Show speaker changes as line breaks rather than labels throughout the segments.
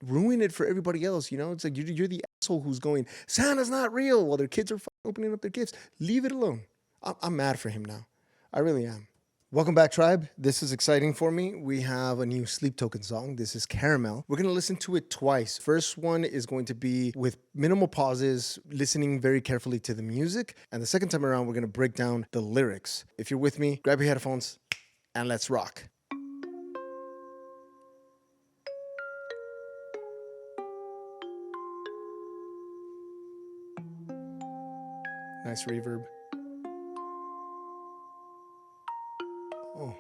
ruin it for everybody else. You know, it's like you're the asshole who's going, Santa's not real while their kids are opening up their gifts. Leave it alone. I'm mad for him now. I really am. Welcome back, tribe. This is exciting for me. We have a new Sleep Token song. This is Caramel. We're going to listen to it twice. First one is going to be with minimal pauses, listening very carefully to the music. And the second time around, we're going to break down the lyrics. If you're with me, grab your headphones and let's rock. Nice reverb. Oh.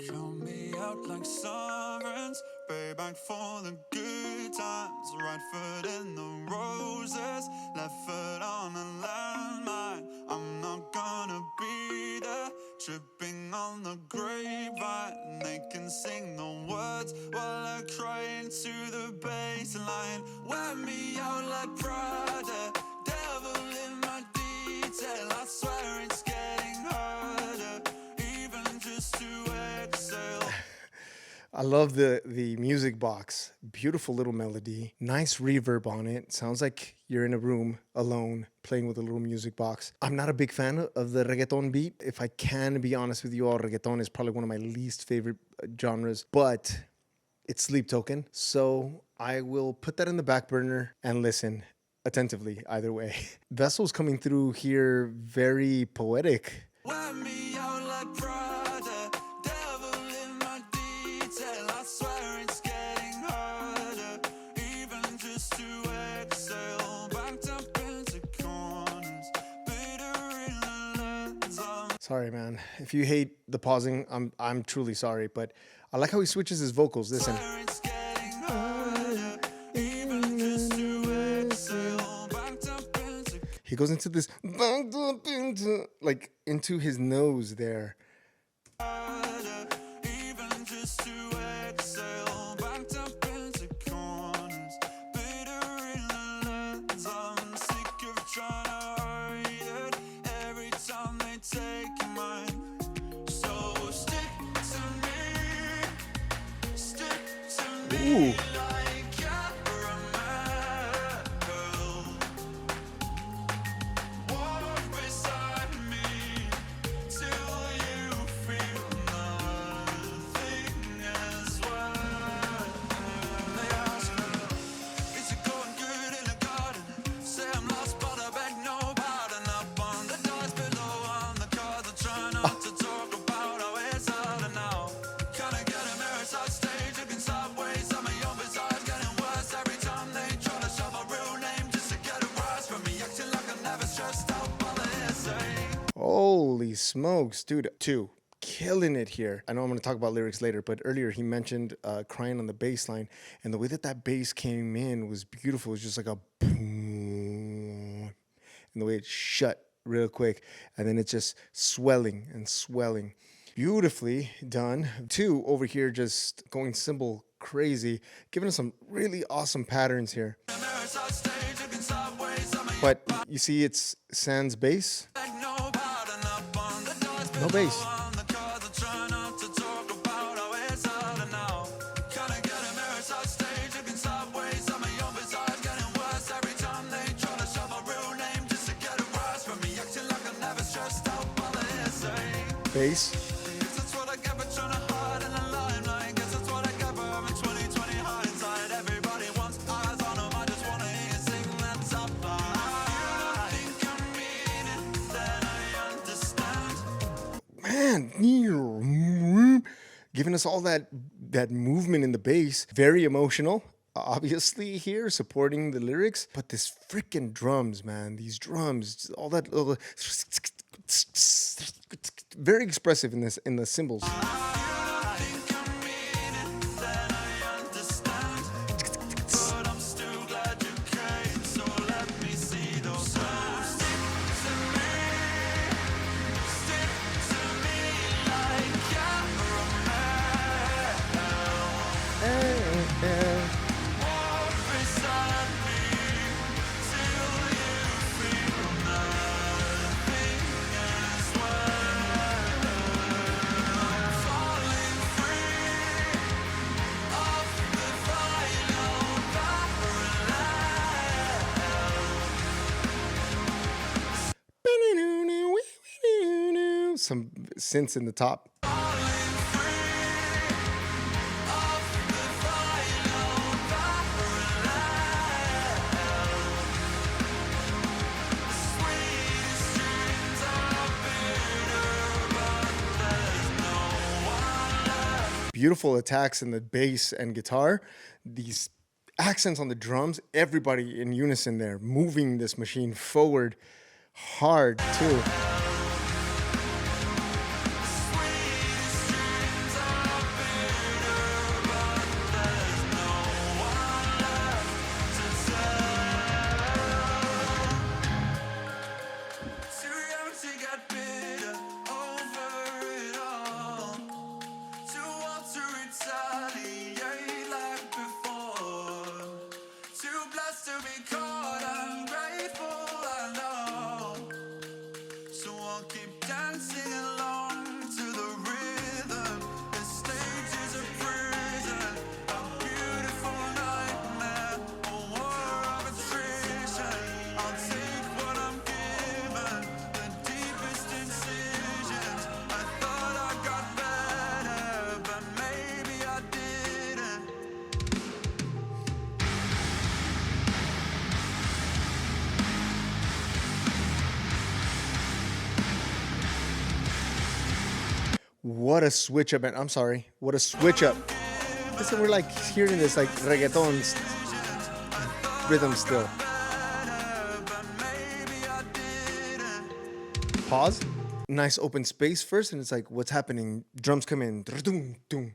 Count me out like sirens, payback for the good times. Right foot in the roses, left foot on a landmine. I'm not gonna be there, tripping on the grapevine. They can sing the words while I cry into the baseline. Wear me out like Prada, devil in my detail. I swear it's getting harder, even just to exhale.
I love the music box. Beautiful little melody. Nice reverb on it. Sounds like you're in a room alone playing with a little music box. I'm not a big fan of the reggaeton beat. If I can be honest with you all, reggaeton is probably one of my least favorite genres, but it's Sleep Token. So I will put that in the back burner and listen attentively either way. Vessel's coming through here very poetic.
Wear me out like Prada, devil in my detail. I swear it's getting harder, even just to exhale. Backed up into corners, bitter in the lens.
Sorry, man. If you hate the pausing, I'm truly sorry, but I like how he switches his vocals. Listen.
It's getting harder, even just to exhale. Backed up into
He goes into this, like into his nose there.
harder, even just to exhale. Backed up into corners, bitter in the lens. I'm sick of trying to hide it every time they take mine. So stick to me, stick to me.
Ooh.
Like caramel. Walk beside me till you feel nothing as well. They ask me, is it going good in the garden? Say I'm lost, but I beg no pardon. Up on the doors below, on the cards, I try not to talk about how it's harder now. Can I get a mirror side stage, looking sideways? Some of your bizarres getting worse every time they try to shove a real name just to get a rise from me. Acting like I'm never stressed out by the hearsay.
Holy smokes, dude. Two, killing it here. I know I'm going to talk about lyrics later, but earlier he mentioned crying on the bass line, and the way that bass came in was beautiful. It was just like a boom, and the way it shut real quick, and then it's just swelling and swelling. Beautifully done. Two, over here just going cymbal crazy, giving us some really awesome patterns here.
Mirror side stage, looking sideways. Some of
But you see it's sans bass,
beg no pardon. Up on the doors
no
below,
bass.
on the cards, I try not to talk about how it's harder now. Can I get a mirror side stage, looking sideways? Some of your bizarres getting worse every time they try to shove a real name just to get a rise from me. Acting like I'm never stressed out by the hearsay.
Bass.
Guess that's what I get for trying to hide in the limelight. Guess that's what I get for having 20/20 hindsight. Everybody wants eyes on them. I just wanna hear you sing that top line. If you think I mean it, then I understand.
Man, giving us all that movement in the bass. Very emotional, obviously here, supporting the lyrics. But this freaking drums, man, these drums, all that little, very expressive in the cymbals.
I think I mean it, then I understand. But I'm still glad you came, so let me see those. So stick to me like caramel. Walk beside me till you feel nothing as well.
some synths in the top. Beautiful attacks in the bass and guitar. These accents on the drums, everybody in unison there, moving this machine forward hard too. What a switch up, and I'm sorry, what a switch up. Listen, we're like hearing this like reggaeton rhythm still. Pause. Nice open space first, and it's like, what's happening? Drums come in. Doom, doom.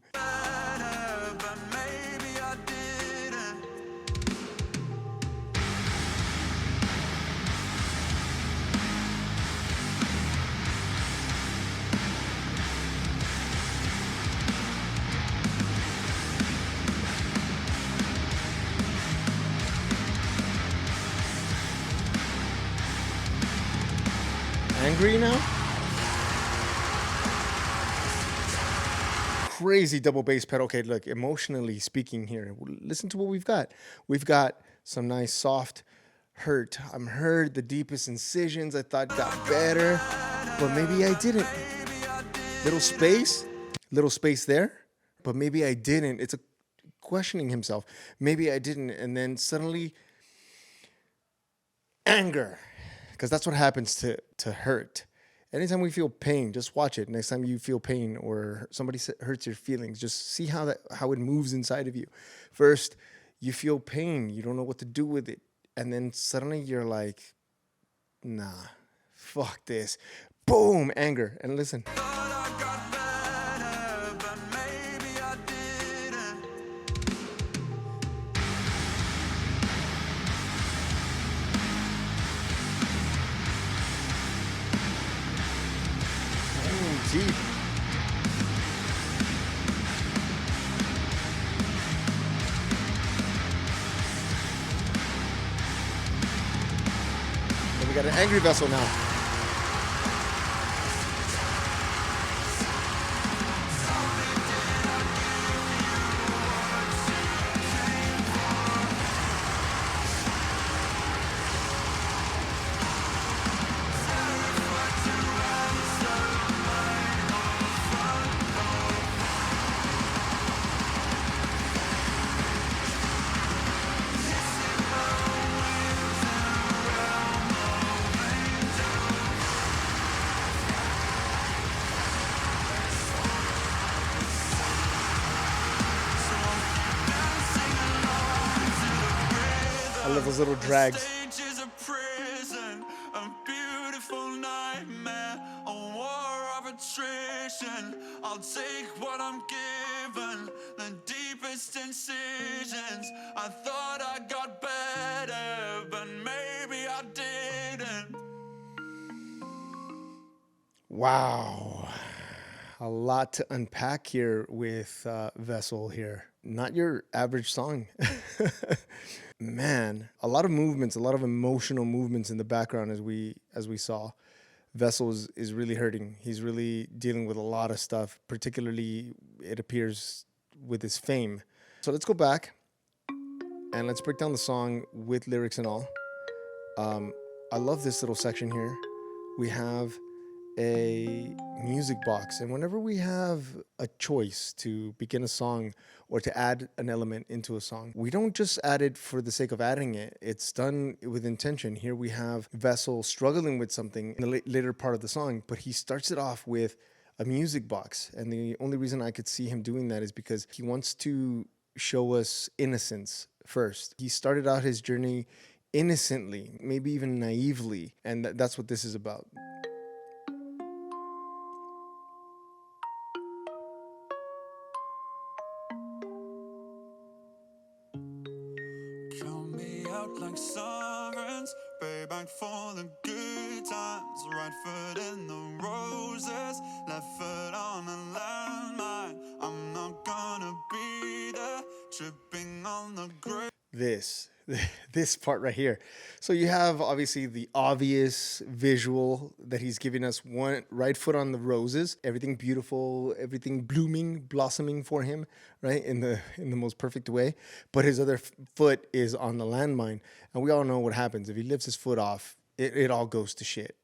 Angry now? Crazy double bass pedal. Okay, look, emotionally speaking here, listen to what we've got. We've got some nice soft hurt. I'm hurt, the deepest incisions I thought got better, but maybe I didn't. Little space there, but maybe I didn't. It's a questioning himself. Maybe I didn't. And then suddenly anger. Because that's what happens to hurt. Anytime we feel pain, just watch it. Next time you feel pain or somebody hurts your feelings, just see how it moves inside of you. First, you feel pain. You don't know what to do with it. And then suddenly you're like, nah, fuck this. Boom, anger. And listen. Deep. And we got an angry vessel now. I love those little drags. I'll take what I'm given, the deepest incisions. I thought I got better, but maybe I didn't. Wow. A lot to unpack here with Vessel here. Not your average song. Man, a lot of movements, a lot of emotional movements in the background as we saw. Vessel is really hurting. He's really dealing with a lot of stuff, particularly it appears with his fame. So let's go back and let's break down the song with lyrics and all. I love this little section here. We have a music box. And whenever we have a choice to begin a song or to add an element into a song, we don't just add it for the sake of adding it. It's done with intention. Here we have Vessel struggling with something in the later part of the song, but he starts it off with a music box. And the only reason I could see him doing that is because he wants to show us innocence first. He started out his journey innocently, maybe even naively, and that's what this is about.
Count me out like sovereigns, pay back for the good times. Right foot in the roses, left foot on a landmine. I'm not gonna be there, tripping on the grave.
This part right here. So you have obviously the obvious visual that he's giving us: one right foot on the roses, everything beautiful, everything blooming, blossoming for him, right, in the most perfect way. But his other foot is on the landmine, and we all know what happens if he lifts his foot off. It all goes to shit,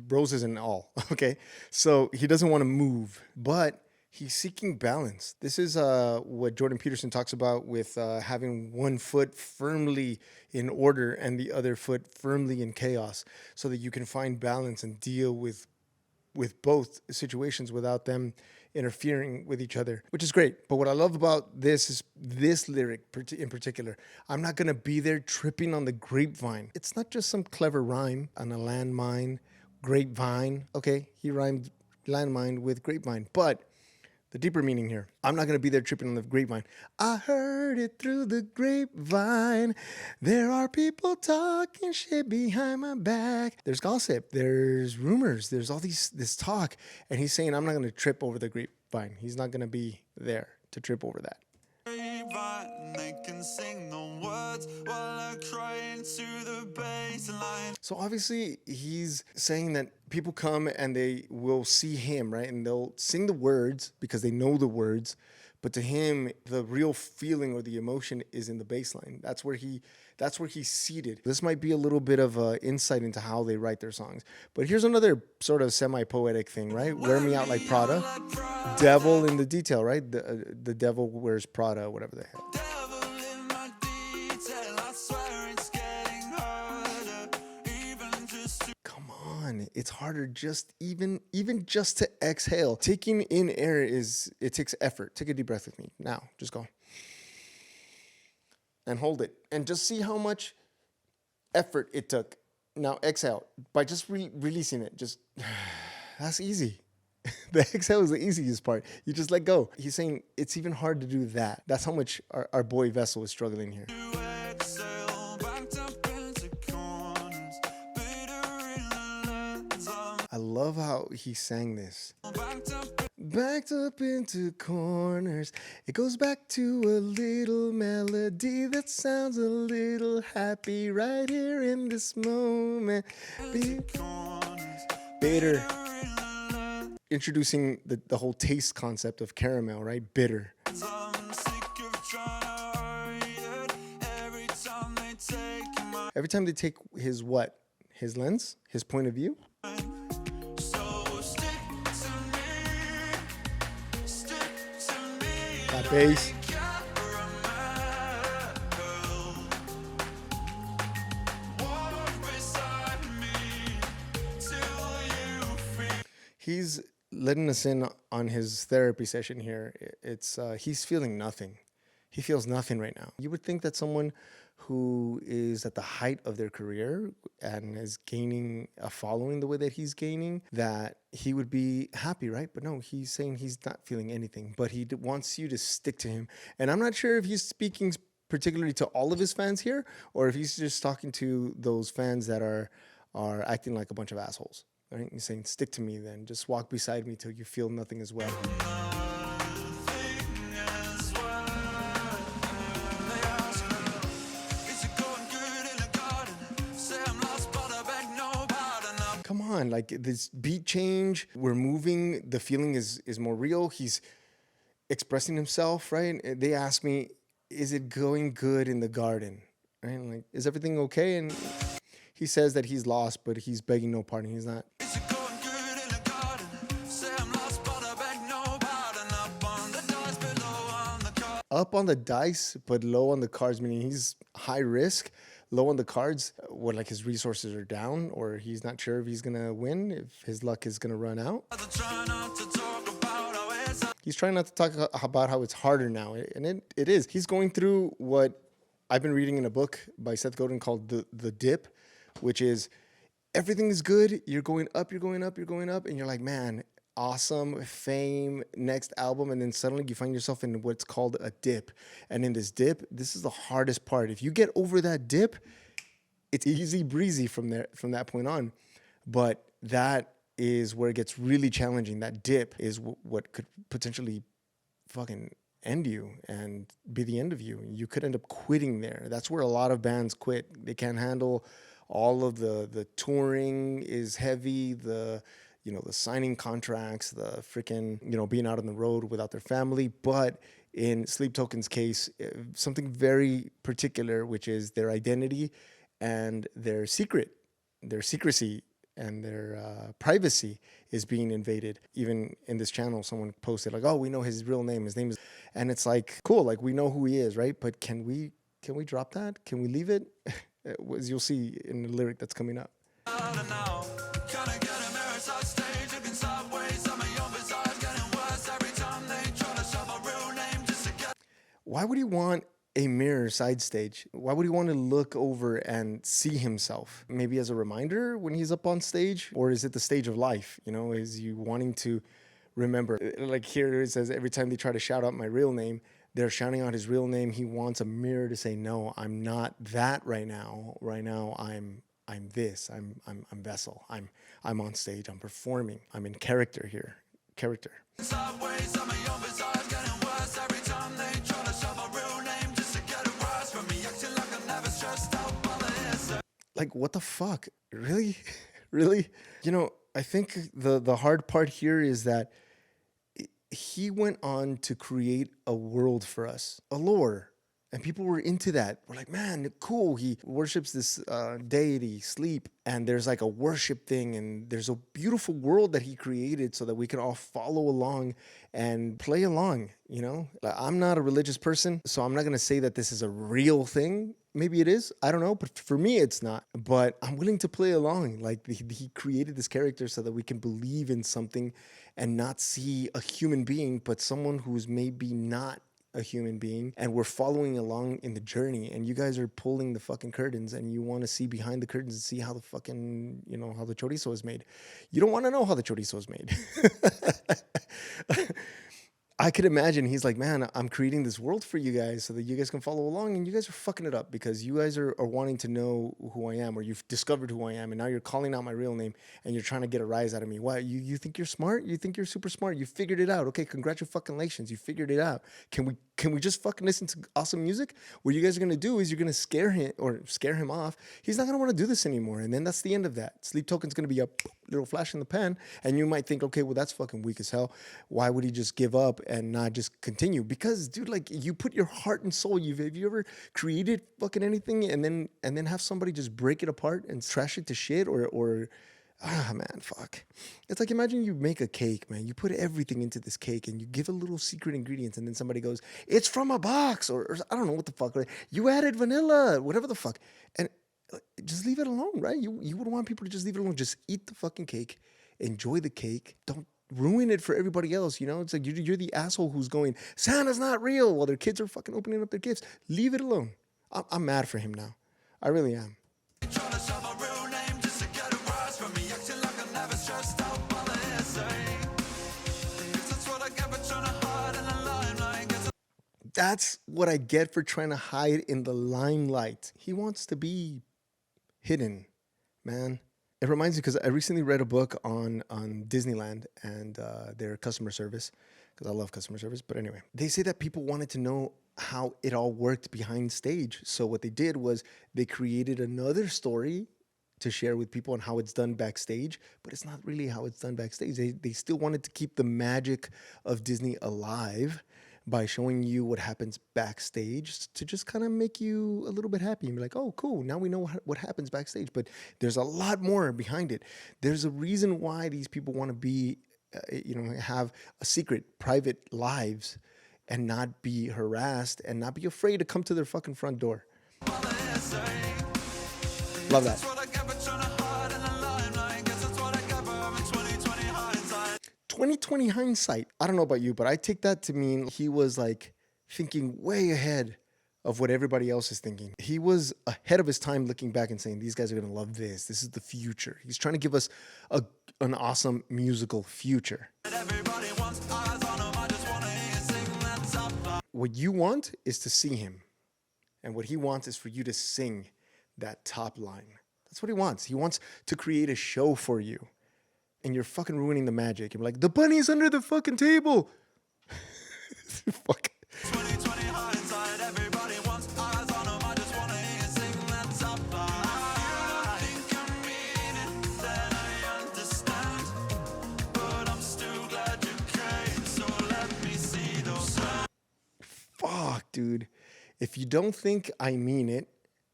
roses and all. Okay, so he doesn't want to move, but he's seeking balance. This is what Jordan Peterson talks about with having one foot firmly in order and the other foot firmly in chaos, so that you can find balance and deal with both situations without them interfering with each other, which is great. But what I love about this is this lyric in particular: I'm not going to be there tripping on the grapevine. It's not just some clever rhyme on a landmine, grapevine. Okay, he rhymed landmine with grapevine, but the deeper meaning here: I'm not going to be there tripping on the grapevine. I heard it through the grapevine. There are people talking shit behind my back. There's gossip. There's rumors. There's all this talk. And he's saying, I'm not going to trip over the grapevine. He's not going to be there to trip over that.
They can sing the words while I cry into the baseline.
So obviously he's saying that people come and they will see him, right? And they'll sing the words because they know the words. But to him, the real feeling or the emotion is in the bass line. That's where he's seated. This might be a little bit of insight into how they write their songs. But here's another sort of semi-poetic thing, right? Wear me out like Prada. Devil in the detail, right? The devil wears Prada, whatever the hell.
Devil in my detail, I swear it's getting harder, even just to.
Come on, it's harder even just to exhale. Taking in air it takes effort. Take a deep breath with me now. Just go and hold it, and just see how much effort it took. Now exhale by just releasing it. Just that's easy. The exhale is the easiest part. You just let go. He's saying it's even hard to do that. That's how much our boy Vessel is struggling here. I love how he sang this. Backed up into corners. It goes back to a little melody that sounds a little happy right here in this moment. Bitter. Introducing the whole taste concept of caramel, right? Bitter. Every time they take his what? His lens? His point of view? That bass. He's letting us in on his therapy session here. It's he's feeling nothing. He feels nothing right now. You would think that someone who is at the height of their career and is gaining a following the way that he's gaining, that he would be happy, right? But no, he's saying he's not feeling anything, but he wants you to stick to him. And I'm not sure if he's speaking particularly to all of his fans here, or if he's just talking to those fans that are acting like a bunch of assholes. Right? He's saying, stick to me then. Just walk beside me till you feel nothing as well. Come on, like this beat change, we're moving, the feeling is more real. He's expressing himself, right? They ask me, is it going good in the garden? Right? I'm like, is everything okay? And he says that he's lost, but he's begging no pardon. He's not. up on the dice, but low on the cards, meaning he's high risk, low on the cards, where like his resources are down, or he's not sure if he's gonna win, if his luck is gonna run out. He's trying not to talk about how it's harder now, and it is. He's going through what I've been reading in a book by Seth Godin called the Dip, which is everything is good. You're going up, you're going up, you're going up, and you're like, man, awesome, fame, next album, and then suddenly you find yourself in what's called a dip. And in this dip, this is the hardest part. If you get over that dip, it's easy breezy from that point on. But that is where it gets really challenging. That dip is what could potentially fucking end you and be the end of you. You could end up quitting there. That's where a lot of bands quit. They can't handle all of the touring is heavy, the signing contracts, the freaking, being out on the road without their family. But in Sleep Token's case, something very particular, which is their identity and their secrecy and their privacy is being invaded. Even in this channel, someone posted like, oh, we know his real name. His name is, and it's like, cool, like we know who he is, right? But can we drop that? Can we leave it? As you'll see in the lyric that's coming up. Why would he want a mirror side stage? Why would he want to look over and see himself? Maybe as a reminder when he's up on stage? Or is it the stage of life? Is he wanting to remember? Like here it says, every time they try to shout out my real name, they're shouting out his real name. He wants a mirror to say, no, I'm not that right now. Right now, I'm this. I'm Vessel. I'm on stage. I'm performing. I'm in character here. Character. Like, what the fuck? Really? Really? I think the hard part here is that he went on to create a world for us, a lore, and people were into that. We're like, man, cool. He worships this deity, sleep, and there's like a worship thing, and there's a beautiful world that he created so that we can all follow along and play along. Like, I'm not a religious person, so I'm not gonna say that this is a real thing. Maybe it is, I don't know, but for me it's not. But I'm willing to play along. Like he created this character so that we can believe in something and not see a human being, but someone who's maybe not a human being, and we're following along in the journey, and you guys are pulling the fucking curtains, and you want to see behind the curtains and see how the fucking, how the chorizo is made. You don't want to know how the chorizo is made. I could imagine he's like, man, I'm creating this world for you guys so that you guys can follow along, and you guys are fucking it up because you guys are wanting to know who I am, or you've discovered who I am, and now you're calling out my real name and you're trying to get a rise out of me. Why? You think you're smart? You think you're super smart? You figured it out. Okay, congratulations. You figured it out. Can we just fucking listen to awesome music? What you guys are gonna do is you're gonna scare him off. He's not gonna want to do this anymore, and then that's the end of that. Sleep Token's gonna be a little flash in the pan, and you might think, okay, well that's fucking weak as hell. Why would he just give up and not just continue? Because, dude, like, you put your heart and soul. Have you ever created fucking anything and then have somebody just break it apart and trash it to shit? Or man, fuck. It's like, imagine you make a cake, man. You put everything into this cake and you give a little secret ingredients, and then somebody goes, it's from a box, or I don't know what the fuck. You added vanilla, whatever the fuck. And just leave it alone, right? You would want people to just leave it alone. Just eat the fucking cake. Enjoy the cake. Don't ruin it for everybody else. It's like you're the asshole who's going, Santa's not real, while their kids are fucking opening up their gifts. Leave it alone. I'm mad for him now. I really am. That's what I get for trying to hide in the limelight. He wants to be hidden, man. It reminds me because I recently read a book on Disneyland and their customer service, because I love customer service. But anyway, they say that people wanted to know how it all worked behind stage. So what they did was they created another story to share with people on how it's done backstage, but it's not really how it's done backstage. They still wanted to keep the magic of Disney alive by showing you what happens backstage to just kind of make you a little bit happy and be like, oh, cool, now we know what happens backstage. But there's a lot more behind it. There's a reason why these people want to be, have a secret, private lives. and not be harassed and not be afraid to come to their fucking front door. Love that. 2020 hindsight. I don't know about you, but I take that to mean he was like thinking way ahead of what everybody else is thinking. He was ahead of his time looking back and saying, these guys are going to love this. This is the future. He's trying to give us an awesome musical future. What you want is to see him. And what he wants is for you to sing that top line. That's what he wants. He wants to create a show for you. And you're fucking ruining the magic. You're like, the bunny's under the fucking table. Fuck.
2020 hindsight, everybody wants eyes on them. I just wanna hear you sing that top line. You think I mean it, then I understand. But I'm still glad you came, so let me see those signs.
Fuck, dude. If you don't think I mean it,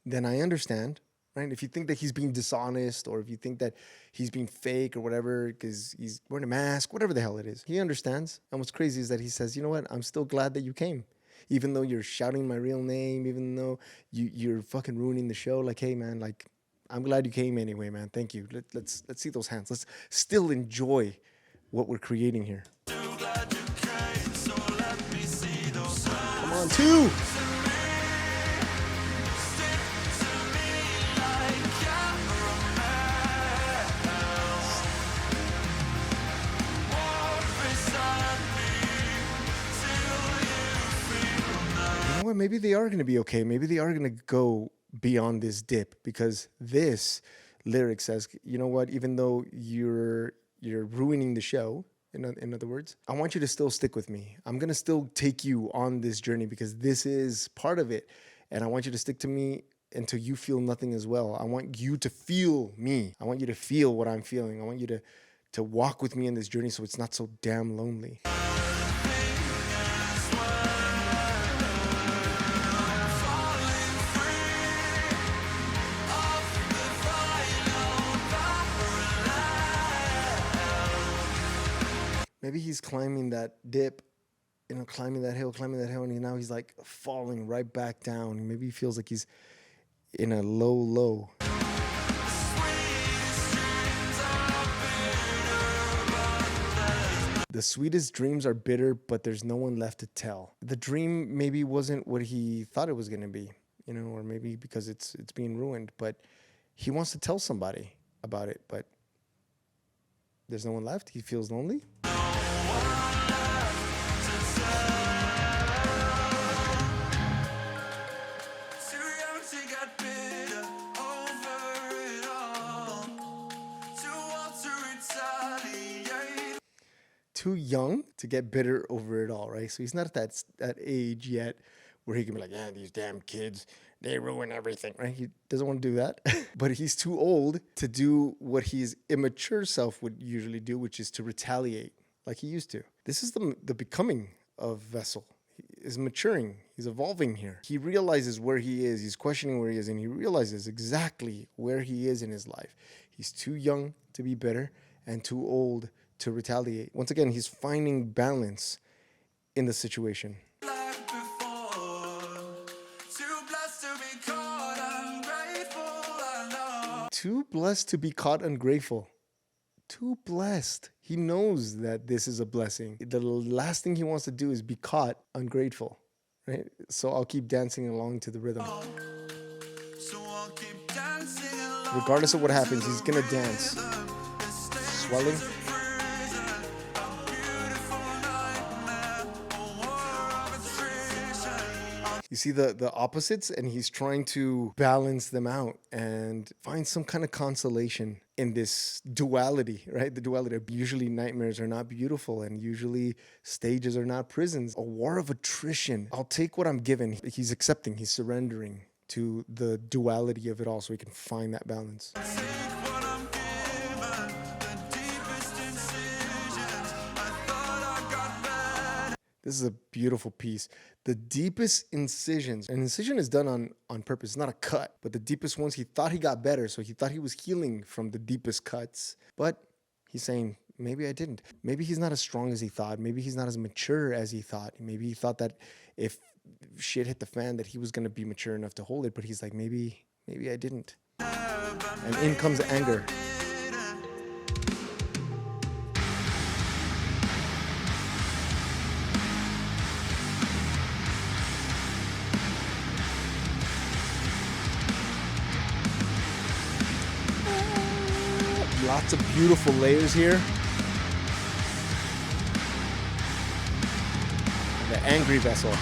then I understand. Right? If you think that he's being dishonest, or if you think that he's being fake or whatever because he's wearing a mask, whatever the hell it is, he understands. And what's crazy is that he says, you know what? I'm still glad that you came. Even though you're shouting my real name, even though you're fucking ruining the show. Like, hey, man, like, I'm glad you came anyway, man. Thank you. Let's see those hands. Let's still enjoy what we're creating here. Come on, two. Maybe they are going to be okay. Maybe they are going to go beyond this dip, because this lyric says, you know what, even though you're ruining the show, in other words, I want you to still stick with me. I'm going to still take you on this journey because this is part of it. And I want you to stick to me until you feel nothing as well. I want you to feel me. I want you to feel what I'm feeling. I want you to walk with me in this journey so it's not so damn lonely. Maybe he's climbing that dip, climbing that hill, and now he's like falling right back down. Maybe he feels like he's in a low. The sweetest dreams are bitter, but there's no one left to tell. The dream maybe wasn't what he thought it was going to be, or maybe because it's being ruined, but he wants to tell somebody about it, but there's no one left. He feels lonely. Too young to get bitter over it all, right? So he's not at that age yet where he can be like, yeah, these damn kids, they ruin everything, right? He doesn't want to do that. But he's too old to do what his immature self would usually do, which is to retaliate like he used to. This is the becoming of Vessel. He is maturing. He's evolving here. He realizes where he is. He's questioning where he is, and he realizes exactly where he is in his life. He's too young to be bitter and too old to retaliate. Once again, he's finding balance in the situation. Too blessed to be caught ungrateful. Too blessed. He knows that this is a blessing. The last thing he wants to do is be caught ungrateful, right? So I'll keep dancing along to the rhythm. Regardless of what happens, he's gonna dance. Swelling. You see the opposites, and he's trying to balance them out and find some kind of consolation in this duality, right? The duality. Usually nightmares are not beautiful, and usually stages are not prisons. A war of attrition. I'll take what I'm given. He's accepting, he's surrendering to the duality of it all so he can find that balance. This is a beautiful piece. The deepest incisions. An incision is done on purpose. It's not a cut. But the deepest ones, he thought he got better. So he thought he was healing from the deepest cuts. But he's saying, maybe I didn't. Maybe he's not as strong as he thought. Maybe he's not as mature as he thought. Maybe he thought that if shit hit the fan that he was going to be mature enough to hold it, but he's like, maybe I didn't. And in comes anger. Lots of beautiful layers here. The angry vessel.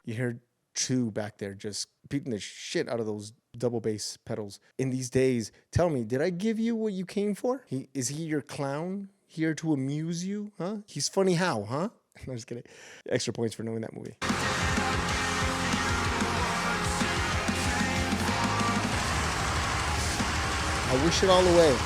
You hear Chu back there just beating the shit out of those double bass pedals. In these days, tell me, did I give you what you came for? Is he your clown here to amuse you? Huh? He's funny how, huh? I'm just kidding. Extra points for knowing that movie. I wish it all away.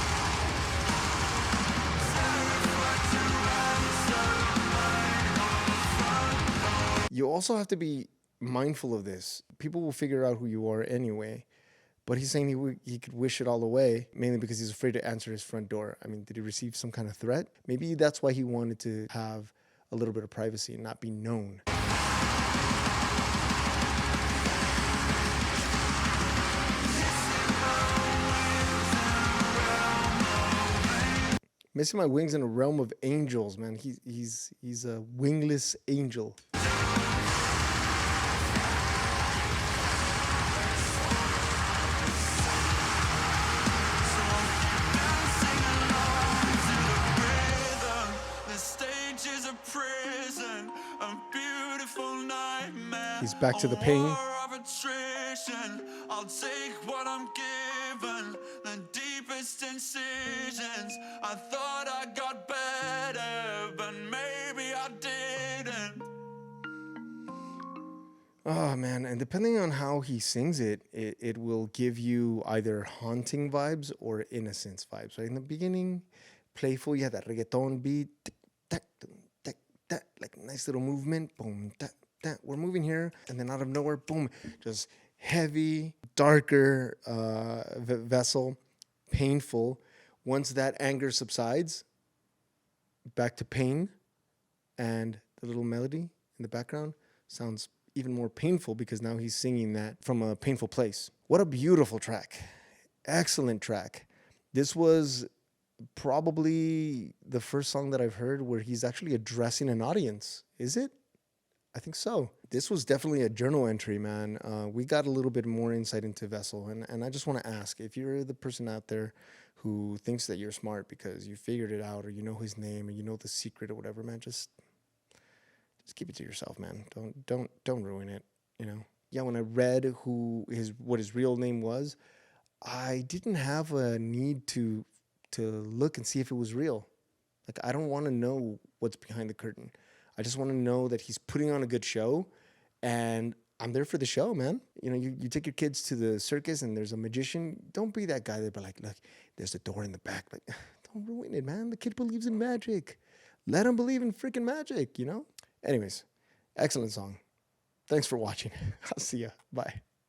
You also have to be mindful of this. People will figure out who you are anyway. But he's saying he could wish it all away, mainly because he's afraid to answer his front door. I mean, did he receive some kind of threat? Maybe that's why he wanted to have a little bit of privacy and not be known. Missing my wings in a realm of angels, man. He's a wingless angel. He's back to the pain. I'll take what I'm given, the deepest incisions. I thought I got better, but maybe I didn't. Oh man, and depending on how he sings it will give you either haunting vibes or innocence vibes. Right in the beginning, playful, you have that reggaeton beat, like a nice little movement, boom, we're moving here, and then out of nowhere, boom, just heavy, darker vessel, painful. Once that anger subsides, back to pain, and the little melody in the background sounds even more painful because now he's singing that from a painful place. What a beautiful track. Excellent track. This was probably the first song that I've heard where he's actually addressing an audience. Is it? I think so. This was definitely a journal entry, man. We got a little bit more insight into Vessel, and I just want to ask, if you're the person out there who thinks that you're smart because you figured it out, or you know his name, or you know the secret, or whatever, man, just keep it to yourself, man. Don't ruin it. You know. Yeah, when I read what his real name was, I didn't have a need to look and see if it was real. Like, I don't want to know what's behind the curtain. I just want to know that he's putting on a good show, and I'm there for the show, man. You know, you take your kids to the circus and there's a magician. Don't be that guy that be like, look, there's a door in the back. Like, don't ruin it, man. The kid believes in magic. Let him believe in freaking magic, you know? Anyways, excellent song. Thanks for watching. I'll see ya. Bye.